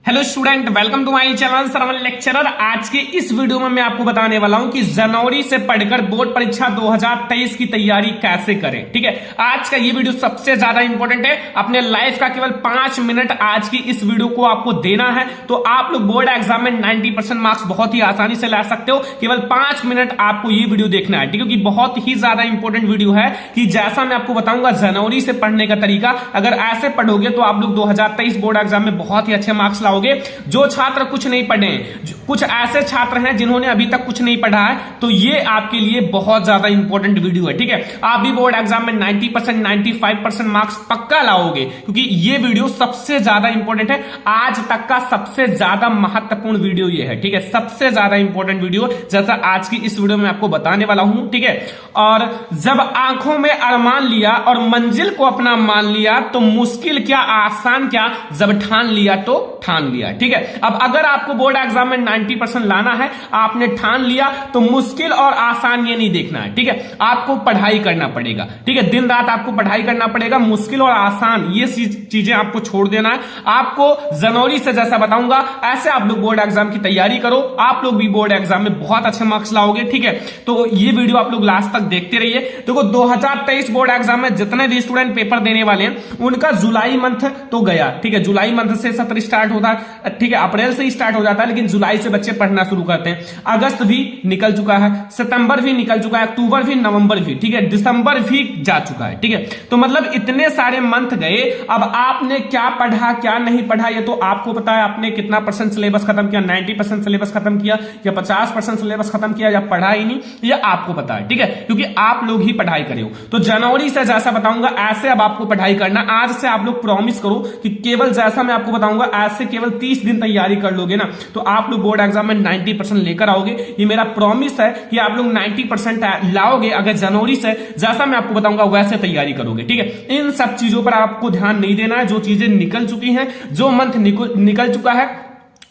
Hello student, welcome to my channel Saravan lecturer. आज के इस वीडियो में मैं आपको बताने वाला हूं कि जनवरी से पढ़कर बोर्ड परीक्षा 2023 की तैयारी कैसे करें। ठीक है, आज का ये वीडियो सबसे ज्यादा इंपॉर्टेंट है। अपने लाइफ का केवल 5 मिनट आज की इस वीडियो को आपको देना है, तो आप लोग बोर्ड एग्जाम में 90% मार्क्स बहुत ही आसानी से ला सकते हो। केवल 5 मिनट आपको ये वीडियो देखना है, ठीक है, क्योंकि बहुत ही ज्यादा इंपॉर्टेंट वीडियो है कि जैसा मैं आपको बताऊंगा जनवरी से पढ़ने का तरीका, अगर ऐसे पढ़ोगे तो आप लोग 2023 बोर्ड एग्जाम में बहुत ही अच्छे मार्क्स लाओगे। जो छात्र कुछ नहीं पढ़े हैं, कुछ ऐसे छात्र हैं जिन्होंने अभी तक कुछ नहीं पढ़ा है, तो ये आपके लिए बहुत ज्यादा इंपॉर्टेंट वीडियो है। ठीक है, आप भी बोर्ड एग्जाम में 90% 95% मार्क्स पक्का लाओगे, क्योंकि ये वीडियो सबसे ज्यादा इंपॉर्टेंट है। आज तक का सबसे ज्यादा महत्वपूर्ण वीडियो ये है। ठीक है, सबसे ज्यादा इंपॉर्टेंट वीडियो जैसा आज की इस वीडियो में आपको बताने वाला हूं। ठीक है, और जब आंखों में अरमान लिया और मंजिल को अपना मान लिया, तो मुश्किल क्या आसान क्या, जब ठान लिया तो ठान लिया। ठीक है, अब अगर आपको बोर्ड एग्जाम में 90% लाना है, आपने ठान लिया, तो मुश्किल और आसान ये नहीं देखना है। ठीक है, आपको पढ़ाई करना पड़ेगा। ठीक है, दिन रात आपको पढ़ाई करना पड़ेगा। मुश्किल और आसान ये चीजें आपको छोड़ देना है। आपको जनवरी से जैसा बताऊंगा ऐसे आप लोग बोर्ड एग्जाम की तैयारी करो। आप लोग भी बोर्ड एग्जाम में बहुत अच्छे मार्क्स लाओगे। ठीक है, तो ये वीडियो आप लोग लास्ट तक देखते रहिए। देखो, 2023 बोर्ड एग्जाम में जितने भी स्टूडेंट पेपर देने वाले हैं, उनका जुलाई मंथ तो गया। ठीक है, जुलाई मंथ से सत्र स्टार्ट होता है। ठीक है, अप्रैल से ही स्टार्ट हो जाता है, लेकिन जुलाई से बच्चे पढ़ना शुरू करते हैं। अगस्त भी निकल चुका है, सितंबर भी निकल चुका है, अक्टूबर भी, नवंबर भी, ठीक है, दिसंबर भी जा चुका है। ठीक है, तो मतलब इतने सारे मंथ गए। अब आपने क्या पढ़ा क्या नहीं पढ़ा ये तो आपको पता है। आपने कितना परसेंट सिलेबस खत्म किया, 90% सिलेबस खत्म किया या 50% सिलेबस खत्म किया या पढ़ा ही नहीं, ये आपको पता है। ठीक है, क्योंकि आप लोग ही पढ़ाई करे हो। तो जनवरी से जैसा बताऊंगा ऐसे अब आपको पढ़ाई करना। आज से आप लोग प्रॉमिस करो कि केवल जैसा मैं आपको बताऊंगा ऐसे केवल 30 दिन तैयारी कर लोगे ना, तो आप लोग बोर्ड एग्जाम में 90% लेकर आओगे। ये मेरा प्रॉमिस है कि आप लोग 90% लाओगे अगर जनवरी से जैसा मैं आपको बताऊंगा वैसे तैयारी करोगे। ठीक है, इन सब चीजों पर आपको ध्यान नहीं देना है। जो चीजें निकल चुकी हैं, जो मंथ निकल चुका है,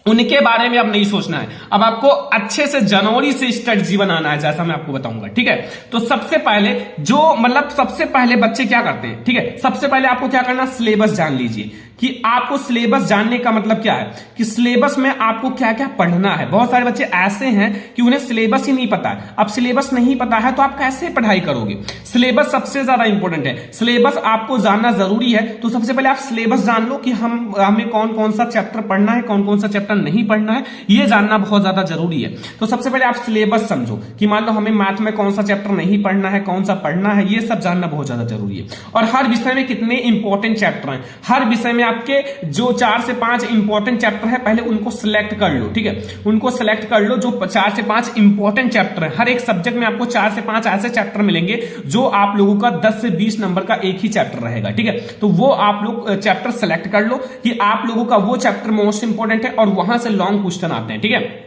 उनके बारे में अब नहीं सोचना है। अब आपको अच्छे से जनवरी से स्ट्रेटजी बनाना है, जैसा मैं आपको बताऊंगा। ठीक है, तो सबसे पहले बच्चे क्या करते हैं। ठीक है, सबसे पहले आपको क्या करना, सिलेबस जान लीजिए कि आपको सिलेबस जानने का मतलब क्या है, कि सिलेबस में आपको क्या क्या पढ़ना है। बहुत सारे बच्चे ऐसे हैं कि उन्हें सिलेबस ही नहीं पता है। अब सिलेबस नहीं पता है तो आप कैसे पढ़ाई करोगे। सिलेबस सबसे ज्यादा इंपॉर्टेंट है, सिलेबस आपको जानना जरूरी है। तो सबसे पहले आप सिलेबस जान लो कि हमें कौन कौन सा चैप्टर पढ़ना है, कौन कौन सा चैप्टर नहीं पढ़ना है, ये जानना बहुत ज्यादा जरूरी है। तो सबसे पहले आप सिलेबस समझो कि मान लो हमें मैथ में कौन सा चैप्टर नहीं पढ़ना है, कौन सा पढ़ना है, ये सब जानना बहुत ज्यादा जरूरी है। और हर विषय में कितने इंपॉर्टेंट चैप्टर हैं, हर विषय में आपके जो 4 से 5 इंपॉर्टेंट चैप्टर है, पहले उनको सिलेक्ट कर लो। ठीक है, उनको सिलेक्ट कर लो जो 4 से 5 इंपॉर्टेंट चैप्टर है। हर एक सब्जेक्ट में आपको 4 से 5 ऐसे चैप्टर मिलेंगे जो आप लोगों का 10 से 20 नंबर का एक ही चैप्टर रहेगा। ठीक है, तो वो आप लोग चैप्टर सिलेक्ट कर लो कि आप लोगों का वो चैप्टर मोस्ट इंपॉर्टेंट है, और वहां से लॉन्ग क्वेश्चन आते हैं। ठीक है,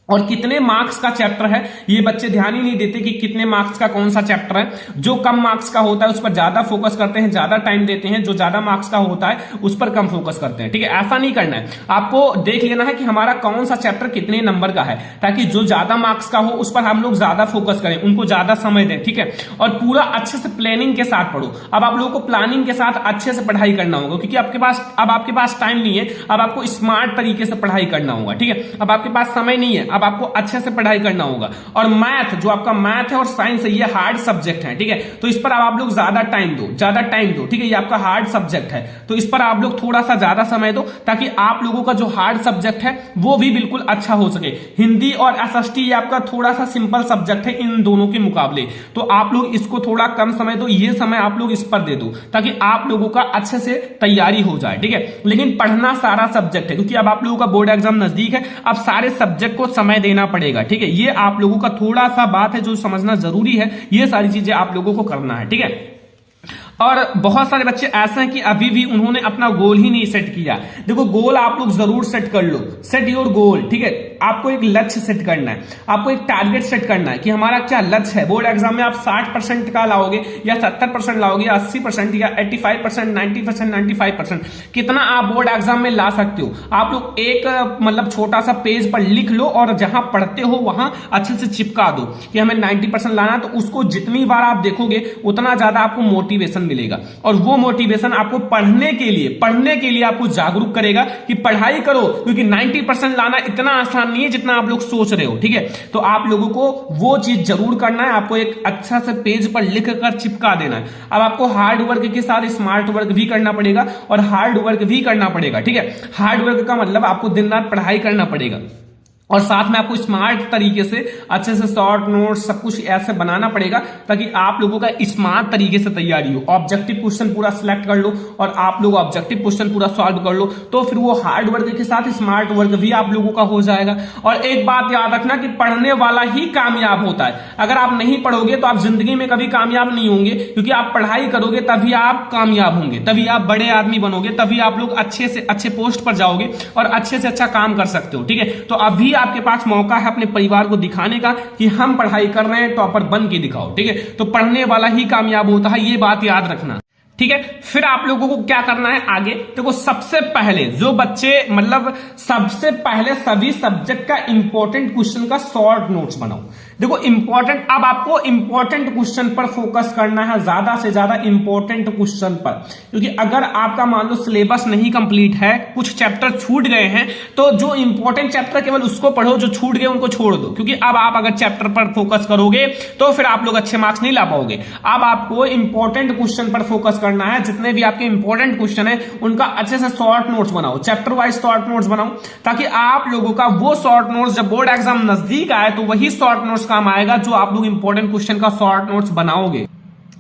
और कितने मार्क्स का चैप्टर है ये बच्चे ध्यान ही नहीं देते कि कितने मार्क्स का कौन सा चैप्टर है। जो कम मार्क्स का होता है उस पर ज्यादा फोकस करते हैं, ज्यादा टाइम देते हैं। जो ज्यादा मार्क्स का होता है उस पर कम फोकस करते हैं। ठीक है, ऐसा नहीं करना है। आपको देख लेना है कि हमारा कौन सा चैप्टर कितने नंबर का है, ताकि जो ज्यादा मार्क्स का हो उस पर हम लोग ज्यादा फोकस करें, उनको ज्यादा समय दें। ठीक है, और पूरा अच्छे से प्लानिंग के साथ पढ़ो। अब आप लोगों को प्लानिंग के साथ अच्छे से पढ़ाई करना होगा, क्योंकि आपके पास टाइम नहीं है। अब आपको स्मार्ट तरीके से पढ़ाई करना होगा। ठीक है, अब आपके पास समय नहीं है, अब आपको अच्छे से पढ़ाई करना होगा। और मैथ, जो आपका मैथ है और साइंस है, ये हार्ड सब्जेक्ट है। ठीक है, तो इस पर आप लोग ज्यादा टाइम दो। ठीक है, ये आपका हार्ड सब्जेक्ट है, तो इस पर आप लोग थोड़ा सा ज्यादा समय दो, ताकि आप लोगों का जो हार्ड सब्जेक्ट है वो भी बिल्कुल अच्छा हो सके। हिंदी और एसएसटी ये आपका थोड़ा सा सिंपल सब्जेक्ट है इन दोनों के मुकाबले, तो आप लोग इसको थोड़ा कम समय दो। ये समय आप लोग इस पर दे दो, ताकि आप लोगों का अच्छे से तैयारी हो जाए। ठीक है, लेकिन पढ़ना सारा सब्जेक्ट है, क्योंकि अब आप लोगों का बोर्ड एग्जाम नजदीक है। अब सारे सब्जेक्ट को समय देना पड़ेगा। ठीक है, ये आप लोगों का थोड़ा सा बात है जो समझना जरूरी है। ये सारी चीजें आप लोगों को करना है। ठीक है, और बहुत सारे बच्चे ऐसे हैं कि अभी भी उन्होंने अपना गोल ही नहीं सेट किया। देखो, गोल आप लोग जरूर सेट कर लो, सेट योर गोल। ठीक है, आपको एक लक्ष्य सेट करना है, आपको एक टारगेट सेट करना है कि हमारा क्या लक्ष्य है। बोर्ड एग्जाम में आप 60% का लाओगे या 70% लाओगे, 80% या 85%, 90%, 95%, कितना आप बोर्ड एग्जाम में ला सकते हो। आप लोग एक मतलब छोटा सा पेज पर लिख लो और जहां पढ़ते हो वहां अच्छे से चिपका दो कि हमें 90% लाना, तो उसको जितनी बार आप देखोगे उतना ज्यादा आपको मोटिवेशन मिलेगा, और वो मोटिवेशन आपको पढ़ने के लिए आपको जागरूक करेगा कि पढ़ाई करो, क्योंकि 90% लाना इतना आसान नहीं है जितना आप लोग सोच रहे हो। ठीक है, तो आप लोगों को वो चीज जरूर करना है, आपको एक अच्छा से पेज पर लिख कर चिपका देना है। अब आपको हार्ड वर्क के साथ स्मार्ट वर्क भी करना पड़ेगा और हार्ड वर्क भी करना पड़ेगा। ठीक है, हार्ड वर्क का मतलब आपको दिन रात पढ़ाई करना पड़ेगा और साथ में आपको स्मार्ट तरीके से अच्छे से शॉर्ट नोट्स सब कुछ ऐसे बनाना पड़ेगा ताकि आप लोगों का स्मार्ट तरीके से तैयारी हो। ऑब्जेक्टिव क्वेश्चन पूरा सिलेक्ट कर लो और आप लोग ऑब्जेक्टिव क्वेश्चन पूरा सॉल्व कर लो, तो फिर वो हार्ड वर्क के साथ स्मार्ट वर्क भी आप लोगों का हो जाएगा। और एक बात याद रखना कि पढ़ने वाला ही कामयाब होता है। अगर आप नहीं पढ़ोगे तो आप जिंदगी में कभी कामयाब नहीं होंगे, क्योंकि आप पढ़ाई करोगे तभी आप कामयाब होंगे, तभी आप बड़े आदमी बनोगे, तभी आप लोग अच्छे से अच्छे पोस्ट पर जाओगे और अच्छे से अच्छा काम कर सकते हो। ठीक है, तो अभी आपके पास मौका है अपने परिवार को दिखाने का कि हम पढ़ाई कर रहे हैं, टॉपर बन के दिखाओ। ठीक है, तो पढ़ने वाला ही कामयाब होता है, ये बात याद रखना। ठीक है, फिर आप लोगों को क्या करना है आगे देखो। सबसे पहले जो बच्चे मतलब सबसे पहले सभी सब्जेक्ट का इंपॉर्टेंट क्वेश्चन का शॉर्ट नोट्स बनाओ। देखो इंपॉर्टेंट, अब आपको इंपॉर्टेंट क्वेश्चन पर फोकस करना है, ज्यादा से ज्यादा इंपॉर्टेंट क्वेश्चन पर, क्योंकि अगर आपका मान लो सिलेबस नहीं कंप्लीट है, कुछ चैप्टर छूट गए हैं, तो जो इंपॉर्टेंट चैप्टर केवल उसको पढ़ो, जो छूट गए उनको छोड़ दो। क्योंकि अब आप अगर चैप्टर पर फोकस करोगे तो फिर आप लोग अच्छे मार्क्स नहीं ला पाओगे। अब आपको इंपॉर्टेंट क्वेश्चन पर फोकस करना है, जितने भी आपके इंपॉर्टेंट क्वेश्चन है उनका अच्छे से शॉर्ट नोट्स बनाओ, चैप्टर वाइज शॉर्ट नोट्स बनाओ, ताकि आप लोगों का वो शॉर्ट नोट्स जब बोर्ड एग्जाम नजदीक आए तो वही शॉर्ट नोट्स काम आएगा जो आप लोग इंपॉर्टेंट क्वेश्चन का शॉर्ट नोट्स बनाओगे।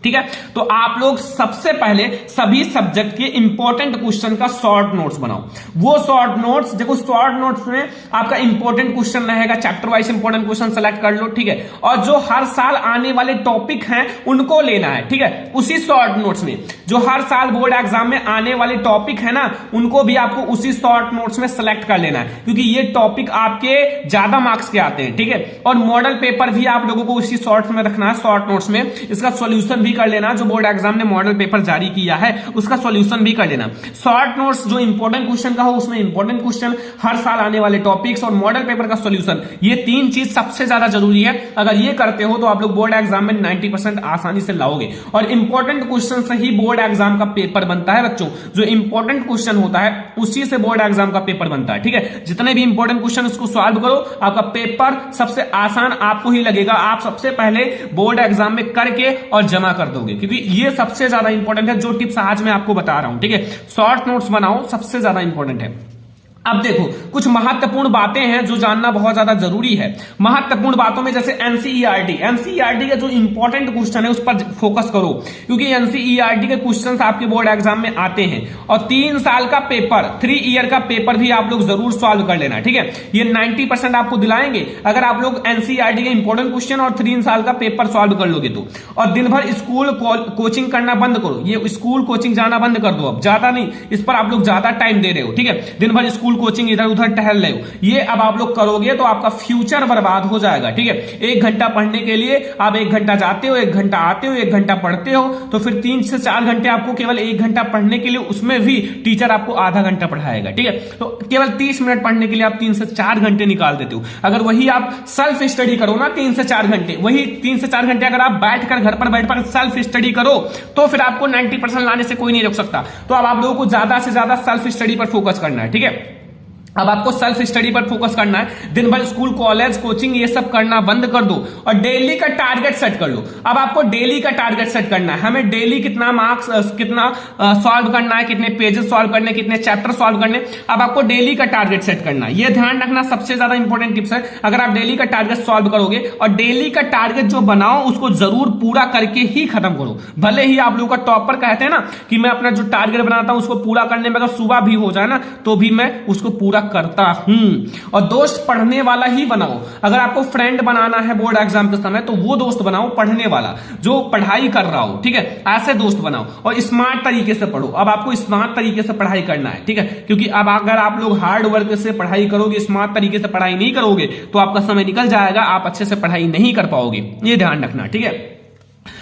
ठीक है, तो आप लोग सबसे पहले सभी सब्जेक्ट के इंपॉर्टेंट क्वेश्चन का शॉर्ट नोट्स बनाओ। वो शॉर्ट नोट्स देखो, शॉर्ट नोट्स में आपका इंपॉर्टेंट क्वेश्चन रहेगा, chapter wise important question select कर लो। ठीक है, और जो हर साल आने वाले टॉपिक हैं उनको लेना है। ठीक है, उसी शॉर्ट नोट्स में जो हर साल बोर्ड एग्जाम में आने वाले टॉपिक है ना, उनको भी आपको उसी शॉर्ट नोट्स में सेलेक्ट कर लेना है, क्योंकि ये टॉपिक आपके ज्यादा मार्क्स के आते हैं। ठीक है, और मॉडल पेपर भी आप लोगों को उसी शॉर्ट में रखना है, शॉर्ट नोट्स में इसका सॉल्यूशन भी कर लेना। जो बोर्ड एग्जाम ने मॉडल पेपर जारी किया है उसका सॉल्यूशन भी कर लेना। शॉर्ट नोट्स जो इंपॉर्टेंट क्वेश्चन का हो उसमें इंपॉर्टेंट क्वेश्चन, हर साल आने वाले टॉपिक्स और मॉडल पेपर का सॉल्यूशन, ये तीन चीज सबसे ज्यादा जरूरी है। अगर ये करते हो तो आप लोग बोर्ड एग्जाम में 90% आसानी से लाओगे। और इंपॉर्टेंट क्वेश्चन से ही बोर्ड एग्जाम का पेपर बनता है बच्चों, जो इंपॉर्टेंट क्वेश्चन होता है उसी से बोर्ड एग्जाम का पेपर बनता है। ठीक है, जितने भी इंपॉर्टेंट क्वेश्चन उसको सॉल्व करो, आपका पेपर सबसे आसान आपको ही लगेगा। आप सबसे पहले बोर्ड एग्जाम में करके और जमा कर दोगे, क्योंकि ये सबसे ज्यादा इंपॉर्टेंट है। जो टिप्स आज मैं आपको बता रहा हूं, ठीक है, शॉर्ट नोट्स बनाओ, सबसे ज्यादा इंपॉर्टेंट है। अब देखो कुछ महत्वपूर्ण बातें हैं जो जानना बहुत ज्यादा जरूरी है। महत्वपूर्ण बातों में जैसे एनसीईआरटी के जो इंपॉर्टेंट क्वेश्चन है उस पर फोकस करो, क्योंकि एनसीईआरटी के क्वेश्चंस आपके बोर्ड एग्जाम में आते हैं। और 3 साल का पेपर, 3 ईयर का पेपर भी आप लोग जरूर सॉल्व कर लेना। ठीक है, ये 90% आपको दिलाएंगे अगर आप लोग एनसीईआरटी के इंपॉर्टेंट क्वेश्चन और 3 साल का पेपर सॉल्व कर लोगे तो। और दिन भर स्कूल कोचिंग करना बंद करो, ये स्कूल कोचिंग जाना बंद कर दो, अब ज्यादा नहीं, इस पर आप लोग ज्यादा टाइम दे रहे हो। ठीक है, दिन भर स्कूल कोचिंग इधर उधर टहल रहे हो, ये अब आप लोग करोगे तो आपका फ्यूचर बर्बाद हो जाएगा। ठीक है, 1 घंटा पढ़ने के लिए आप 1 घंटा जाते हो, 1 घंटा आते हो, 1 घंटा पढ़ते हो, तो फिर 3 से 4 घंटे आपको केवल 1 घंटा पढ़ने के लिए, उसमें भी टीचर आपको आधा घंटा पढ़ाएगा। ठीक है, तो केवल 30 मिनट पढ़ने के लिए आप 3 से 4 घंटे निकाल देते हो। अगर वही आप सेल्फ स्टडी करो ना 3 से 4 घंटे, वही 3 से 4 घंटे अगर आप बैठकर घर पर बैठकर सेल्फ स्टडी करो तो फिर आपको 90% लाने से कोई नहीं रोक सकता। तो अब आप लोगों को ज्यादा से ज्यादा सेल्फ स्टडी पर फोकस करना है। ठीक है, अब आपको सेल्फ स्टडी पर फोकस करना है। दिन भर स्कूल कॉलेज कोचिंग ये सब करना बंद कर दो और डेली का टारगेट सेट कर लो। अब आपको डेली का टारगेट सेट करना है, हमें डेली कितना मार्क्स कितना सॉल्व करना है, कितने पेजेस सॉल्व करने, कितने चैप्टर सॉल्व करने। अब आपको डेली का टारगेट सेट करना है, ये ध्यान रखना, सबसे ज्यादा इंपॉर्टेंट टिप्स है। अगर आप डेली का टारगेट सॉल्व करोगे और डेली का टारगेट जो बनाओ उसको जरूर पूरा करके ही खत्म करो। भले ही आप लोग का टॉपर कहते हैं ना कि मैं अपना जो टारगेट बनाता हूं उसको पूरा करने में अगर सुबह भी हो जाए ना तो भी मैं उसको पूरा करता हूं। और दोस्त पढ़ने वाला ही बनाओ। अगर आपको फ्रेंड बनाना है बोर्ड एग्जाम के समय तो वो दोस्त बनाओ पढ़ने वाला, जो पढ़ाई कर रहा हो, ठीक है, ऐसे दोस्त बनाओ और स्मार्ट तरीके से पढ़ो। अब आपको स्मार्ट तरीके से पढ़ाई करना है, ठीक है, क्योंकि अब अगर आप लोग हार्ड वर्क से पढ़ाई करोगे, स्मार्ट तरीके से पढ़ाई नहीं करोगे तो आपका समय निकल जाएगा, आप अच्छे से पढ़ाई नहीं कर पाओगे, ये ध्यान रखना, ठीक है।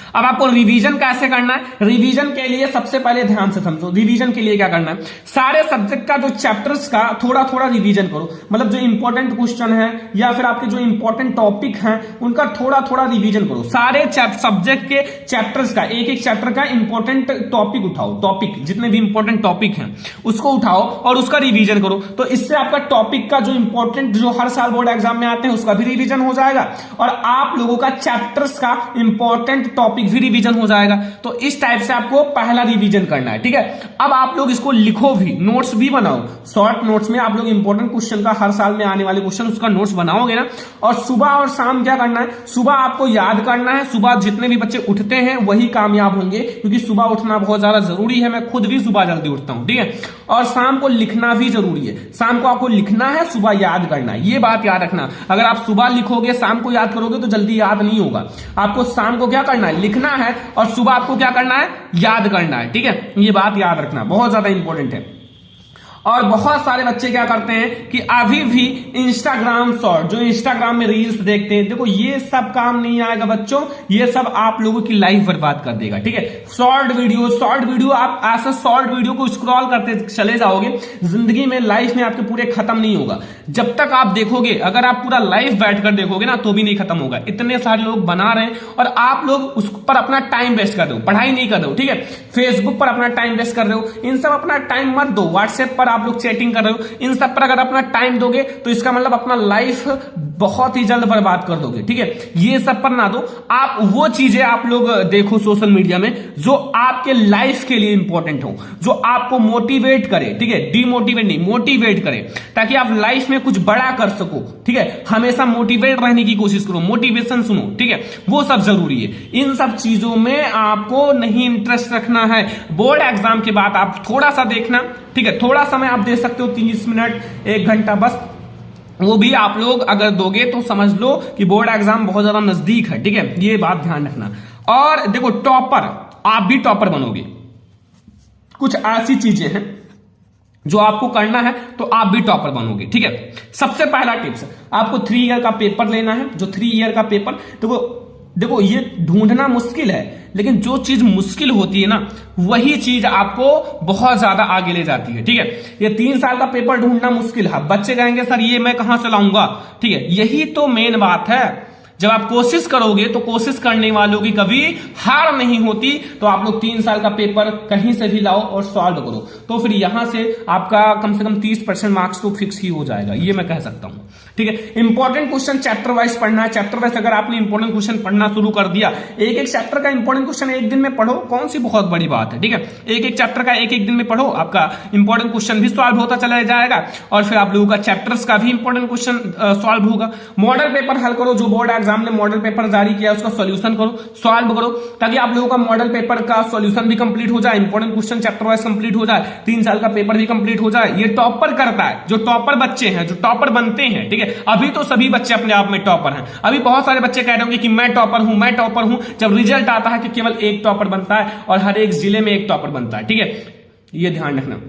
अब आपको रिवीजन कैसे करना है? रिवीजन के लिए सबसे पहले ध्यान से समझो, रिवीजन के लिए क्या करना है, सारे सब्जेक्ट का जो चैप्टर्स का थोड़ा थोड़ा रिवीजन करो। मतलब जो इंपॉर्टेंट क्वेश्चन है या फिर आपके जो इंपॉर्टेंट टॉपिक हैं उनका थोड़ा थोड़ा रिवीजन करो। सारे सब्जेक्ट के चैप्टर्स का, एक एक चैप्टर का इंपॉर्टेंट टॉपिक उठाओ, टॉपिक जितने भी इंपॉर्टेंट टॉपिक हैं उसको उठाओ और उसका रिवीजन करो। तो इससे आपका टॉपिक का जो इंपॉर्टेंट, जो हर साल बोर्ड एग्जाम में आते हैं उसका भी रिवीजन हो जाएगा और आप लोगों का चैप्टर्स का इंपॉर्टेंट टॉपिक भी रिवीजन हो जाएगा। तो इस टाइप से आपको पहला रिवीजन करना है, ठीक है। अब आप लोग इसको लिखो भी, नोट्स भी बनाओ। शॉर्ट नोट्स में आप लोग इंपॉर्टेंट क्वेश्चन का, हर साल में आने वाले क्वेश्चन, उसका नोट्स बनाओगे ना। और सुबह और शाम क्या करना है, सुबह आपको याद करना है। सुबह जितने भी बच्चे उठते हैं वही कामयाब होंगे, क्योंकि सुबह उठना बहुत ज्यादा जरूरी है। मैं खुद भी सुबह जल्दी उठता हूं, ठीक है। और शाम को लिखना भी जरूरी है। शाम को आपको लिखना है, सुबह याद करना है, ये बात याद रखना। अगर आप सुबह लिखोगे शाम को याद करोगे तो जल्दी याद नहीं होगा। आपको शाम को क्या करना है, लिखना है, और सुबह आपको क्या करना है, याद करना है, ठीक है। ये बात याद रखना, बहुत ज्यादा इंपॉर्टेंट है। और बहुत सारे बच्चे क्या करते हैं कि अभी भी इंस्टाग्राम शॉर्ट, जो इंस्टाग्राम में रील्स देखते हैं, देखो ये सब काम नहीं आएगा बच्चों, ये सब आप लोगों की लाइफ बर्बाद कर देगा, ठीक है। शॉर्ट वीडियो आप ऐसा शॉर्ट वीडियो को स्क्रॉल करते चले जाओगे, जिंदगी में, लाइफ में आपके पूरे खत्म नहीं होगा। जब तक आप देखोगे, अगर आप पूरा लाइफ बैठकर देखोगे ना तो भी नहीं खत्म होगा। इतने सारे लोग बना रहे हैं और आप लोग उस पर अपना टाइम वेस्ट कर रहे हो, पढ़ाई नहीं कर रहे हो, ठीक है। फेसबुक पर अपना टाइम वेस्ट कर रहे हो, इन सब अपना टाइम मत दो। व्हाट्सएप पर आप लोग चैटिंग कर रहे हो, इन सब पर अगर अपना टाइम दोगे तो इसका मतलब अपना लाइफ बहुत ही जल्द बर्बाद कर दोगे, ठीक है। ये सब पर ना दो। आप वो चीजें आप लोग देखो सोशल मीडिया में जो आपके लाइफ के लिए इंपॉर्टेंट हो, जो आपको मोटिवेट करे, ठीक है, डिमोटिवेट नहीं, मोटिवेट करे, ताकि आप लाइफ में कुछ बड़ा कर सको, ठीक है। हमेशा मोटिवेट रहने की कोशिश करो, मोटिवेशन सुनो, ठीक है, वो सब जरूरी है। इन सब चीजों में आपको नहीं इंटरेस्ट रखना है। बोर्ड एग्जाम के बाद आप थोड़ा सा देखना, ठीक है, थोड़ा समय आप दे सकते हो, 30 मिनट, 1 घंटा, बस वो भी आप लोग अगर दोगे तो समझ लो कि बोर्ड एग्जाम बहुत ज्यादा नजदीक है, ठीक है। ये बात ध्यान रखना। और देखो, टॉपर, आप भी टॉपर बनोगे। कुछ ऐसी चीजें हैं जो आपको करना है तो आप भी टॉपर बनोगे, ठीक है। सबसे पहला टिप्स, आपको 3 ईयर का पेपर लेना है। जो 3 ईयर का पेपर, देखो ये ढूंढना मुश्किल है, लेकिन जो चीज मुश्किल होती है ना वही चीज आपको बहुत ज्यादा आगे ले जाती है, ठीक है। ये 3 साल का पेपर ढूंढना मुश्किल है। बच्चे कहेंगे सर ये मैं कहां से लाऊंगा, ठीक है। यही तो मेन बात है। जब आप कोशिश करोगे तो कोशिश करने वालों की कभी हार नहीं होती। तो आप लोग 3 साल का पेपर कहीं से भी लाओ और सॉल्व करो, तो फिर यहां से आपका कम से कम 30% मार्क्स तो फिक्स ही हो जाएगा, ये मैं कह सकता हूं, ठीक है। इंपॉर्टेंट क्वेश्चन चैप्टर वाइज पढ़ना है। चैप्टर वाइज अगर आपने इंपॉर्टेंट क्वेश्चन पढ़ना शुरू कर दिया, एक एक चैप्टर का इंपॉर्टेंट क्वेश्चन एक दिन में पढ़ो, कौन सी बहुत बड़ी बात है, ठीक है। एक एक चैप्टर का एक दिन में पढ़ो, आपका इंपॉर्टेंट क्वेश्चन भी सॉल्व होता चला जाएगा और फिर आप लोगों का चैप्टर्स का भी इंपॉर्टेंट क्वेश्चन सॉल्व होगा। मॉडल पेपर हल करो, जो बोर्ड एग्जाम ने मॉडल पेपर जारी किया उसका सॉल्यूशन करो, सॉल्व करो, ताकि आप लोगों का मॉडल पेपर का सॉल्यूशन भी कंप्लीट हो जाए, important question chapter wise complete हो जाए, 3 साल का पेपर भी कंप्लीट हो जाए। ये टॉपर करता है, जो टॉपर बच्चे हैं, जो टॉपर बनते हैं, ठीक है। अभी तो सभी बच्चे अपने आप में टॉपर हैं। अभी बहुत सारे बच्चे कह रहे होंगे कि मैं टॉपर हूं, मैं टॉपर हूं। जब रिजल्ट आता है कि केवल एक टॉपर बनता है और हर एक जिले में एक टॉपर बनता है, ठीक है। ये ध्यान रखना।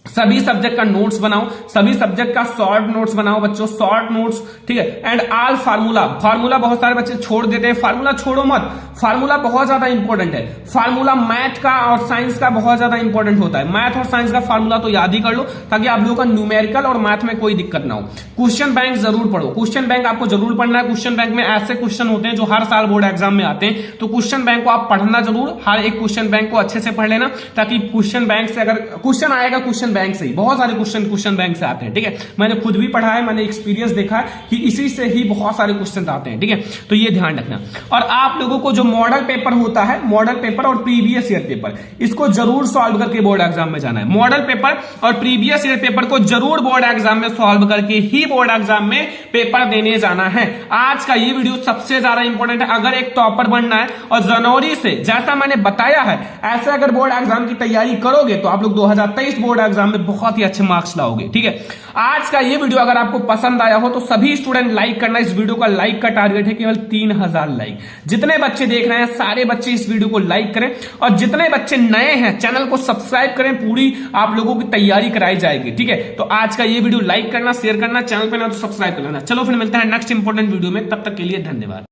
सभी सब्जेक्ट का नोट्स बनाओ, सभी सब्जेक्ट का शॉर्ट नोट्स बनाओ बच्चों, शॉर्ट नोट्स, ठीक है। एंड ऑल फार्मूला बहुत सारे बच्चे छोड़ देते हैं। फार्मूला छोड़ो मत, फार्मूला बहुत ज्यादा इंपॉर्टेंट है। फार्मूला मैथ का और साइंस का बहुत ज्यादा इंपॉर्टेंट होता है। मैथ और साइंस का फार्मूला तो याद ही कर लो, ताकि आप लोगों का न्यूमेरिकल और मैथ में कोई दिक्कत ना हो। क्वेश्चन बैंक जरूर पढ़ो, क्वेश्चन बैंक आपको जरूर पढ़ना है। क्वेश्चन बैंक में ऐसे क्वेश्चन होते हैं जो हर साल बोर्ड एग्जाम में आते हैं, तो क्वेश्चन बैंक को आप पढ़ना जरूर, हर एक क्वेश्चन बैंक को अच्छे से पढ़ लेना, ताकि क्वेश्चन बैंक से अगर क्वेश्चन आएगा, क्वेश्चन बैंक से ही बहुत सारे क्वेश्चन बैंक से आते हैं, ठीक है। मैंने खुद भी पढ़ा है, मैंने एक्सपीरियंस देखा है कि इसी से ही बहुत सारे क्वेश्चन आते हैं, ठीक है। तो ये ध्यान रखना। और आप लोगों को जो मॉडल पेपर होता है, मॉडल पेपर और प्रीवियस ईयर पेपर, इसको जरूर सॉल्व करके बोर्ड एग्जाम में जाना है। मॉडल पेपर और प्रीवियस ईयर पेपर को जरूर बोर्ड एग्जाम में सॉल्व करके ही बोर्ड एग्जाम में पेपर देने जाना है। आज का ये वीडियो सबसे ज्यादा इंपॉर्टेंट है। अगर एक टॉपर बनना है और जनवरी से, जैसा मैंने बताया है, ऐसे अगर बोर्ड एग्जाम की तैयारी करोगे तो आप लोग 2023 बोर्ड एग्जाम एग्जाम में बहुत ही अच्छे मार्क्स लाओगे। ठीक है, आज का ये वीडियो अगर आपको पसंद आया हो तो सभी स्टूडेंट लाइक करना। इस वीडियो का लाइक का टारगेट है केवल 3000 लाइक। जितने बच्चे देख रहे हैं सारे बच्चे इस वीडियो को लाइक करें, और जितने बच्चे नए हैं चैनल को सब्सक्राइब करें। पूरी आप लोगों की तैयारी कराई जाएगी। ठीक है, तो आज का ये वीडियो लाइक करना, शेयर करना, चैनल पे ना तो सब्सक्राइब कर लेना। चलो फिर मिलते हैं नेक्स्ट इंपॉर्टेंट वीडियो में, तब तक के लिए धन्यवाद।